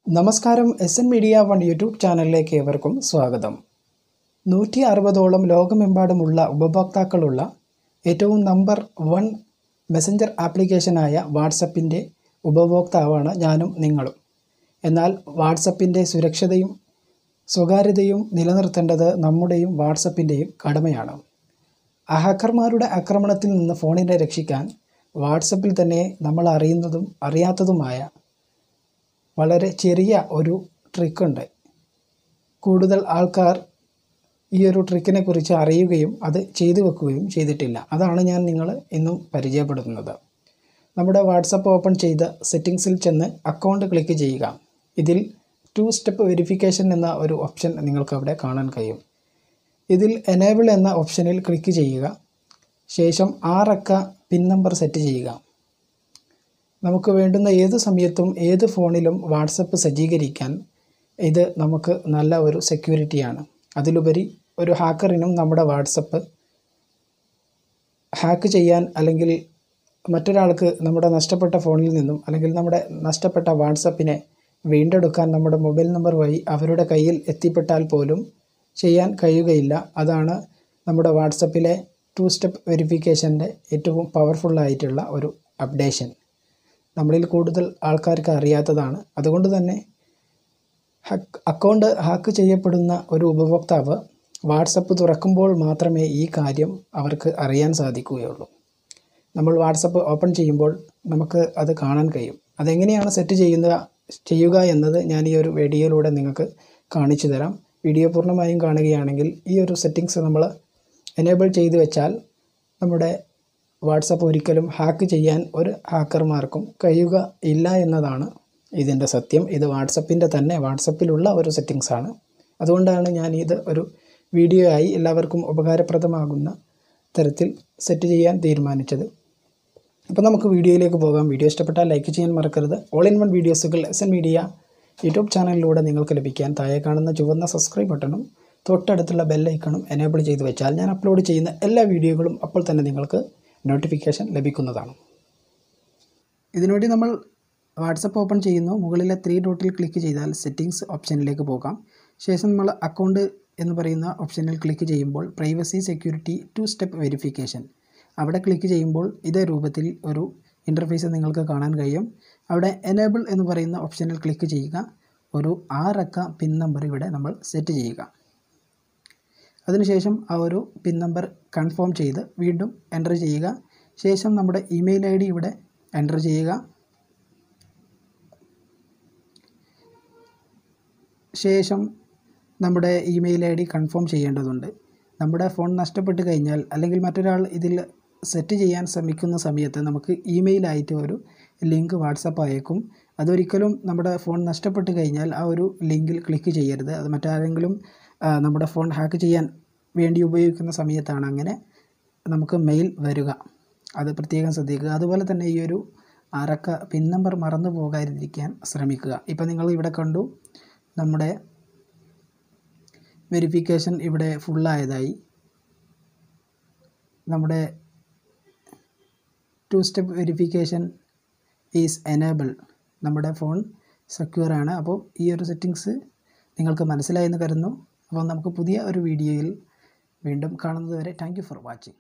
നമസ്കാരം 𝒂𝒑 യൂട്യൂബ് ചാനലിലേക്ക് ഏവർക്കും സ്വാഗതം. 160ഓളം ലോകമെമ്പാടുമുള്ള ഉപഭോക്താക്കളുള്ള ഏറ്റവും നമ്പർ 1 മെസ്സഞ്ചർ ആപ്ലിക്കേഷനായ വാട്സപ്പിൻ്റെ ഉപഭോക്താവാണ് ഞാനും നിങ്ങളും. എന്നാൽ വാട്സപ്പിൻ്റെ സുരക്ഷതയും സ്വകാര്യതയും നിലനിർത്തേണ്ടത് നമ്മുടെയും വാട്സപ്പിൻ്റെയും കടമയാണ്. ഹാക്കർമാരുടെ ആക്രമണത്തിൽ നിന്ന് ഫോണിനെ രക്ഷിക്കാൻ വാട്സപ്പിൽ തന്നെ നമ്മൾ അറിയുന്നതും അറിയാത്തതുമായ വളരെ ചെറിയ ഒരു ട്രിക്കുണ്ട്. കൂടുതൽ ആൾക്കാർ ഈ ഒരു ട്രിക്കിനെ കുറിച്ച് അറിയുകയും അത് ചെയ്തു വെക്കുകയും ചെയ്തിട്ടില്ല. അതാണ് ഞാൻ നിങ്ങളെ ഇന്നും പരിചയപ്പെടുത്തുന്നത്. നമ്മുടെ വാട്സപ്പ് ഓപ്പൺ ചെയ്ത് സെറ്റിങ്സിൽ ചെന്ന് അക്കൗണ്ട് ക്ലിക്ക് ചെയ്യുക. ഇതിൽ 2 സ്റ്റെപ്പ് വെരിഫിക്കേഷൻ എന്ന ഒരു ഓപ്ഷൻ നിങ്ങൾക്ക് അവിടെ കാണാൻ കഴിയും. ഇതിൽ എനേബിൾ എന്ന ഓപ്ഷനിൽ ക്ലിക്ക് ചെയ്യുക. ശേഷം 6 അക്ക പിൻ നമ്പർ സെറ്റ് ചെയ്യുക. നമുക്ക് വേണ്ടുന്ന ഏത് സമയത്തും ഏത് ഫോണിലും വാട്സപ്പ് സജ്ജീകരിക്കാൻ ഇത് നമുക്ക് നല്ല ഒരു സെക്യൂരിറ്റിയാണ്. അതിലുപരി ഒരു ഹാക്കറിനും നമ്മുടെ വാട്സപ്പ് ഹാക്ക് ചെയ്യാൻ അല്ലെങ്കിൽ മറ്റൊരാൾക്ക് നമ്മുടെ നഷ്ടപ്പെട്ട ഫോണിൽ നിന്നും അല്ലെങ്കിൽ നമ്മുടെ നഷ്ടപ്പെട്ട വാട്സപ്പിനെ വീണ്ടെടുക്കാൻ നമ്മുടെ മൊബൈൽ നമ്പർ വഴി അവരുടെ കയ്യിൽ എത്തിപ്പെട്ടാൽ പോലും ചെയ്യാൻ കഴിയുകയില്ല. അതാണ് നമ്മുടെ വാട്സപ്പിലെ 2 സ്റ്റെപ്പ് വെരിഫിക്കേഷൻ്റെ ഏറ്റവും പവർഫുള്ളായിട്ടുള്ള ഒരു അപ്ഡേഷൻ. നമ്മളിൽ കൂടുതൽ ആൾക്കാർക്ക് അറിയാത്തതാണ്. അതുകൊണ്ട് തന്നെ അക്കൗണ്ട് ഹാക്ക് ചെയ്യപ്പെടുന്ന ഒരു ഉപഭോക്താവ് വാട്സപ്പ് തുറക്കുമ്പോൾ മാത്രമേ ഈ കാര്യം അവർക്ക് അറിയാൻ സാധിക്കുകയുള്ളൂ. നമ്മൾ വാട്സപ്പ് ഓപ്പൺ ചെയ്യുമ്പോൾ നമുക്ക് അത് കാണാൻ കഴിയും. അതെങ്ങനെയാണ് സെറ്റ് ചെയ്യുക എന്നത് ഞാൻ ഈ ഒരു വീഡിയോയിലൂടെ നിങ്ങൾക്ക് കാണിച്ചു തരാം. വീഡിയോ പൂർണ്ണമായും കാണുകയാണെങ്കിൽ ഈ ഒരു സെറ്റിങ്സ് നമ്മൾ എനേബിൾ ചെയ്തു വെച്ചാൽ നമ്മുടെ വാട്സപ്പ് ഒരിക്കലും ഹാക്ക് ചെയ്യാൻ ഒരു ഹാക്കർമാർക്കും കഴിയുക ഇല്ല എന്നതാണ് ഇതിൻ്റെ സത്യം. ഇത് വാട്സപ്പിലുള്ള ഒരു സെറ്റിങ്സാണ്. അതുകൊണ്ടാണ് ഞാൻ ഇത് ഒരു വീഡിയോ ആയി എല്ലാവർക്കും ഉപകാരപ്രദമാകുന്ന തരത്തിൽ സെറ്റ് ചെയ്യാൻ തീരുമാനിച്ചത്. അപ്പോൾ നമുക്ക് വീഡിയോയിലേക്ക് പോകാം. വീഡിയോ ഇഷ്ടപ്പെട്ടാൽ ലൈക്ക് ചെയ്യാൻ മറക്കരുത്. ഓൾ ഇൻ വൺ വീഡിയോസുകൾ 𝒂𝒑 യൂട്യൂബ് ചാനലിലൂടെ നിങ്ങൾക്ക് ലഭിക്കാൻ താഴെ കാണുന്ന ചുവന്ന സബ്സ്ക്രൈബ് ബട്ടണും തൊട്ടടുത്തുള്ള ബെല്ലൈക്കണും എനേബിൾ ചെയ്ത് വെച്ചാൽ ഞാൻ അപ്ലോഡ് ചെയ്യുന്ന എല്ലാ വീഡിയോകളും അപ്പോൾ തന്നെ നിങ്ങൾക്ക് നോട്ടിഫിക്കേഷൻ ലഭിക്കുന്നതാണ്. ഇതിനുവേണ്ടി നമ്മൾ വാട്സപ്പ് ഓപ്പൺ ചെയ്യുന്നു. മുകളിലെ 3 ഡോട്ടിൽ ക്ലിക്ക് ചെയ്താൽ സെറ്റിങ്സ് ഓപ്ഷനിലേക്ക് പോകാം. ശേഷം നമ്മൾ അക്കൗണ്ട് എന്ന് പറയുന്ന ഓപ്ഷനിൽ ക്ലിക്ക് ചെയ്യുമ്പോൾ പ്രൈവസി സെക്യൂരിറ്റി 2 സ്റ്റെപ്പ് വെരിഫിക്കേഷൻ അവിടെ ക്ലിക്ക് ചെയ്യുമ്പോൾ ഇതേ രൂപത്തിൽ ഒരു ഇൻ്റർഫേസ് നിങ്ങൾക്ക് കാണാൻ കഴിയും. അവിടെ എനേബിൾ എന്ന് പറയുന്ന ഓപ്ഷനിൽ ക്ലിക്ക് ചെയ്യുക. ഒരു 6 അക്ക പിൻ നമ്പർ ഇവിടെ നമ്മൾ സെറ്റ് ചെയ്യുക. അതിനുശേഷം ആ ഒരു പിൻ നമ്പർ കൺഫേം ചെയ്ത് വീണ്ടും എൻ്റർ ചെയ്യുക. ശേഷം നമ്മുടെ ഇമെയിൽ ID ഇവിടെ എൻ്റർ ചെയ്യുക. ശേഷം നമ്മുടെ ഇമെയിൽ ID കൺഫേം ചെയ്യേണ്ടതുണ്ട്. നമ്മുടെ ഫോൺ നഷ്ടപ്പെട്ട് കഴിഞ്ഞാൽ അല്ലെങ്കിൽ മറ്റൊരാൾ ഇതിൽ സെറ്റ് ചെയ്യാൻ ശ്രമിക്കുന്ന സമയത്ത് നമുക്ക് ഇമെയിലായിട്ട് ഒരു ലിങ്ക് വാട്സപ്പ് അയക്കും. അതൊരിക്കലും നമ്മുടെ ഫോൺ നഷ്ടപ്പെട്ട് കഴിഞ്ഞാൽ ആ ഒരു ലിങ്കിൽ ക്ലിക്ക് ചെയ്യരുത്. അത് മറ്റാരെങ്കിലും നമ്മുടെ ഫോൺ ഹാക്ക് ചെയ്യാൻ വേണ്ടി ഉപയോഗിക്കുന്ന സമയത്താണ് അങ്ങനെ നമുക്ക് മെയിൽ വരിക. അത് പ്രത്യേകം ശ്രദ്ധിക്കുക. അതുപോലെ തന്നെ ഈ ഒരു 6 അക്ക പിൻ നമ്പർ മറന്നു പോകാതിരിക്കാൻ ശ്രമിക്കുക. ഇപ്പോൾ നിങ്ങൾ ഇവിടെ കണ്ടു നമ്മുടെ വെരിഫിക്കേഷൻ ഇവിടെ ഫുള്ളായതായി. നമ്മുടെ 2 സ്റ്റെപ്പ് വെരിഫിക്കേഷൻ ഈസ് എനേബിൾ. നമ്മുടെ ഫോൺ സെക്യൂർ ആണ്. അപ്പോൾ ഈ ഒരു സെറ്റിങ്സ് നിങ്ങൾക്ക് മനസ്സിലായെന്ന് കരുതുന്നു. അപ്പോൾ നമുക്ക് പുതിയ ഒരു വീഡിയോയിൽ വീണ്ടും കാണുന്നതുവരെ താങ്ക് യു ഫോർ വാച്ചിങ്.